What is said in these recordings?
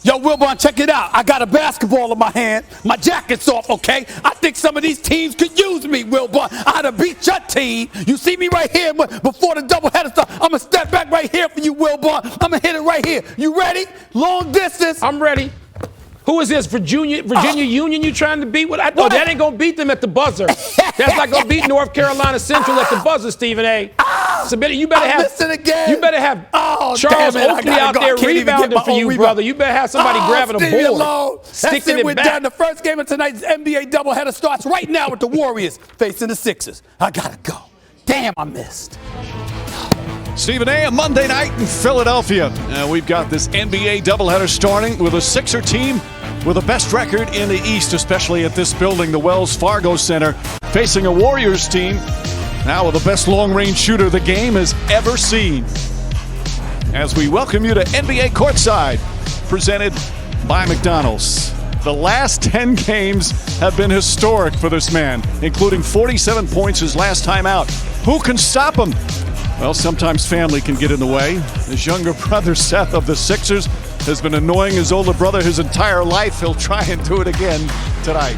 Yo, Wilbon, check it out. I got a basketball in my hand. My jacket's off, okay? I think some of these teams could use me, Wilbon. I'd have beat your team. You see me right here before the doubleheader starts. I'm going to step back right here for you, Wilbon. I'm going to hit it right here. You ready? Long distance. I'm ready. Who is this? Virginia Union you trying to beat? What? That ain't going to beat them at the buzzer. That's not going to beat North Carolina Central at the buzzer, Stephen A. You better have Charles Oakley out there rebounding for you, brother. You better have somebody grabbing a board. Sticking it back. The first game of tonight's NBA doubleheader starts right now with the Warriors facing the Sixers. I got to go. Damn, I missed. Stephen A. Monday night in Philadelphia. We've got this NBA doubleheader starting with a Sixer team with the best record in the East, especially at this building, the Wells Fargo Center, facing a Warriors team now with the best long-range shooter the game has ever seen. As we welcome you to NBA Courtside, presented by McDonald's. The last 10 games have been historic for this man, including 47 points his last time out. Who can stop him? Well, sometimes family can get in the way. His younger brother, Seth, of the Sixers, has been annoying his older brother his entire life. He'll try and do it again tonight.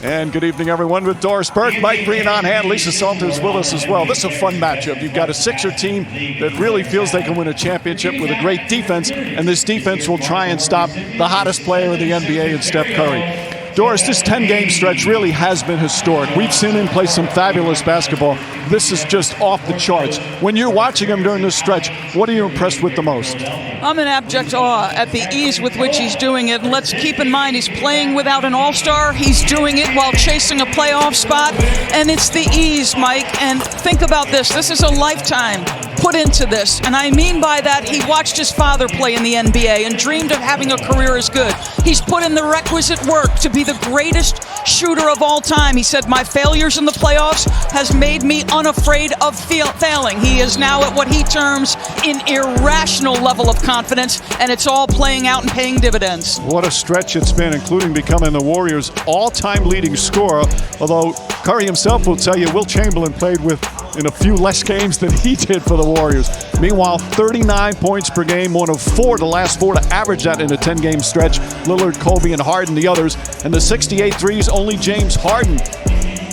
And good evening, everyone, with Doris Burke, Mike Breen on hand, Lisa Salters with us as well. This is a fun matchup. You've got a Sixer team that really feels they can win a championship with a great defense, and this defense will try and stop the hottest player in the NBA in Steph Curry. Doris, this 10-game stretch really has been historic. We've seen him play some fabulous basketball. This is just off the charts. When you're watching him during this stretch, what are you impressed with the most? I'm in abject awe at the ease with which he's doing it. And let's keep in mind, he's playing without an all-star. He's doing it while chasing a playoff spot. And it's the ease, Mike. And think about this. This is a lifetime put into this. And I mean by that, he watched his father play in the NBA and dreamed of having a career as good. He's put in the requisite work to be the greatest shooter of all time. He said, my failures in the playoffs has made me unafraid of failing. He is now at what he terms an irrational level of confidence, and it's all playing out and paying dividends. What a stretch it's been, including becoming the Warriors' all-time leading scorer, although Curry himself will tell you Wilt Chamberlain played in a few less games than he did for the Warriors. Meanwhile, 39 points per game, one of the last four to average that in a 10-game stretch. Lillard, Kobe, and Harden the others. And the 68 threes, only James Harden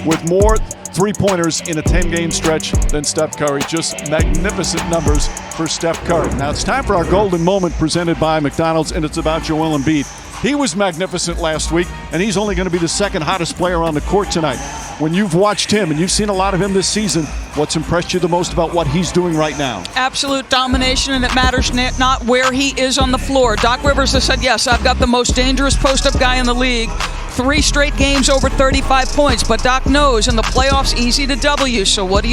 with more three-pointers in a 10-game stretch than Steph Curry. Just magnificent numbers for Steph Curry. Now it's time for our golden moment presented by McDonald's, and it's about Joel Embiid. He was magnificent last week, and he's only going to be the second hottest player on the court tonight. When you've watched him, and you've seen a lot of him this season, what's impressed you the most about what he's doing right now? Absolute domination, and it matters not where he is on the floor. Doc Rivers has said, yes, I've got the most dangerous post-up guy in the league. 3 straight games over 35 points, but Doc knows in the playoffs, easy to W. So what do?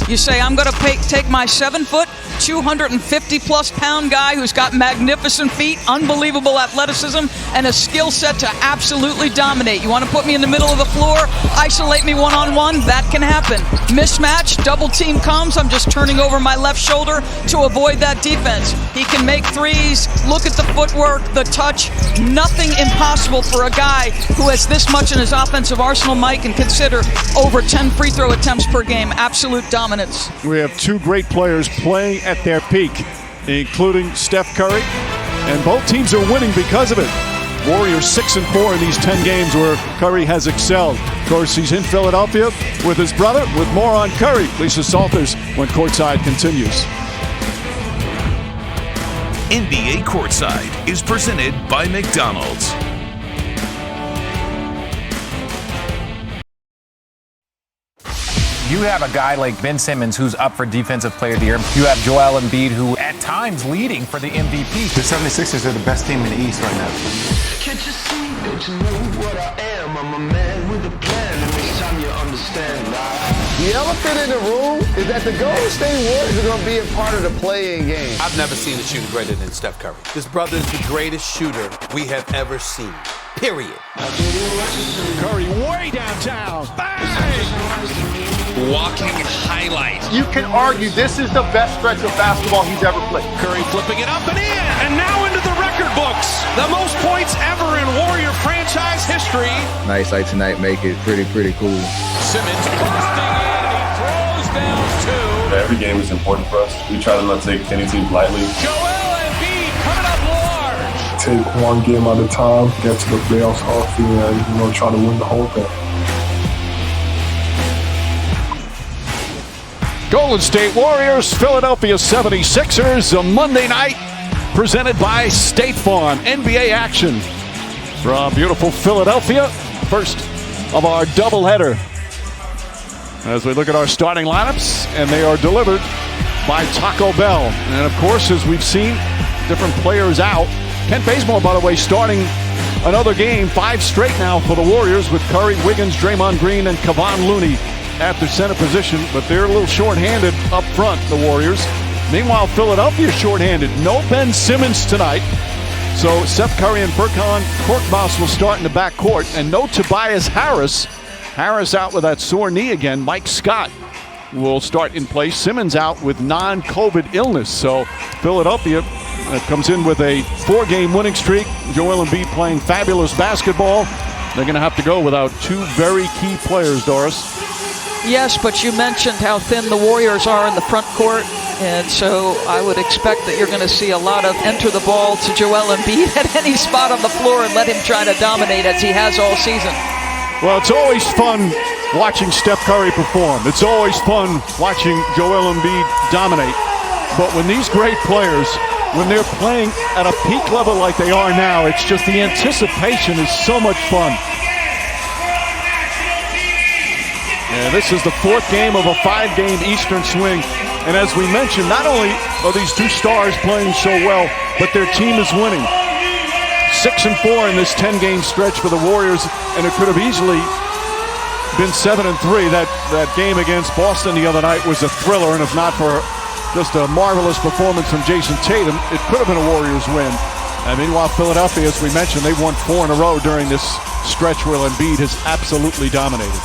You say, I'm going to take my 7-foot, 250-plus pound guy who's got magnificent feet, unbelievable athleticism, and a skill set to absolutely dominate. You want to put me in the middle of the floor, isolate me one-on-one? That can happen. Mismatch, double team comes, I'm just turning over my left shoulder to avoid that defense. He can make threes, look at the footwork, the touch, nothing impossible for a guy who has this much in his offensive arsenal, Mike, and consider over 10 free throw attempts per game. Absolute dominance. We have two great players playing at their peak, including Steph Curry, and both teams are winning because of it. Warriors 6-4 in these 10 games where Curry has excelled. Of course, he's in Philadelphia with his brother. With more on Curry, Lisa Salters, when Courtside continues. NBA Courtside is presented by McDonald's. You have a guy like Ben Simmons who's up for Defensive Player of the Year. You have Joel Embiid, who at times leading for the MVP. The 76ers are the best team in the East right now. Can't you see that you know what I am? I'm a man with a plan, and this time you understand. The elephant in the room is that the Golden State Warriors are going to be a part of the play-in game. I've never seen a shooter greater than Steph Curry. This brother is the greatest shooter we have ever seen. Period. Curry way downtown. Bang! Walking highlight. You can argue this is the best stretch of basketball he's ever played. Curry flipping it up and in, and now into the record books. The most points ever in Warrior franchise history. Nights like tonight make it pretty cool. Simmons bursting in, he throws down 2. Every game is important for us. We try to not take any team lightly. Joel Embiid coming up large. take one game at a time, get to the playoffs healthy, and try to win the whole thing. Golden State Warriors, Philadelphia 76ers, a Monday night presented by State Farm. NBA action from beautiful Philadelphia. First of our doubleheader. As we look at our starting lineups, and they are delivered by Taco Bell. And of course, as we've seen, different players out. Kent Bazemore, by the way, starting another game, 5 straight now for the Warriors with Curry, Wiggins, Draymond Green, and Kevon Looney at their center position. But they're a little short-handed up front, the Warriors. Meanwhile, Philadelphia short-handed. No Ben Simmons tonight. So Steph Curry and Furkan Korkmaz will start in the backcourt. And no Tobias Harris. Harris out with that sore knee again. Mike Scott will start in place. Simmons out with non-COVID illness. So Philadelphia comes in with a 4-game winning streak. Joel Embiid playing fabulous basketball. They're going to have to go without 2 very key players, Doris. Yes, but you mentioned how thin the Warriors are in the front court. And so I would expect that you're going to see a lot of enter the ball to Joel Embiid at any spot on the floor and let him try to dominate as he has all season. Well, it's always fun watching Steph Curry perform. It's always fun watching Joel Embiid dominate. But when these great players, when they're playing at a peak level like they are now, it's just the anticipation is so much fun. And this is the 4th game of a 5-game Eastern swing. And as we mentioned, not only are these 2 stars playing so well, but their team is winning. 6-4 in this 10-game stretch for the Warriors, and it could have easily been 7-3. That game against Boston the other night was a thriller, and if not for just a marvelous performance from Jason Tatum, it could have been a Warriors win. And meanwhile, Philadelphia, as we mentioned, they've won 4 in a row during this stretch where Embiid has absolutely dominated.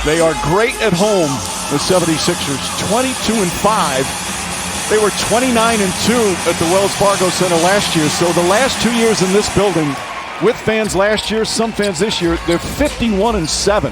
They are great at home, the 76ers, 22-5. They were 29-2 at the Wells Fargo Center last year. So the last 2 years in this building, with fans last year, some fans this year, they're 51-7.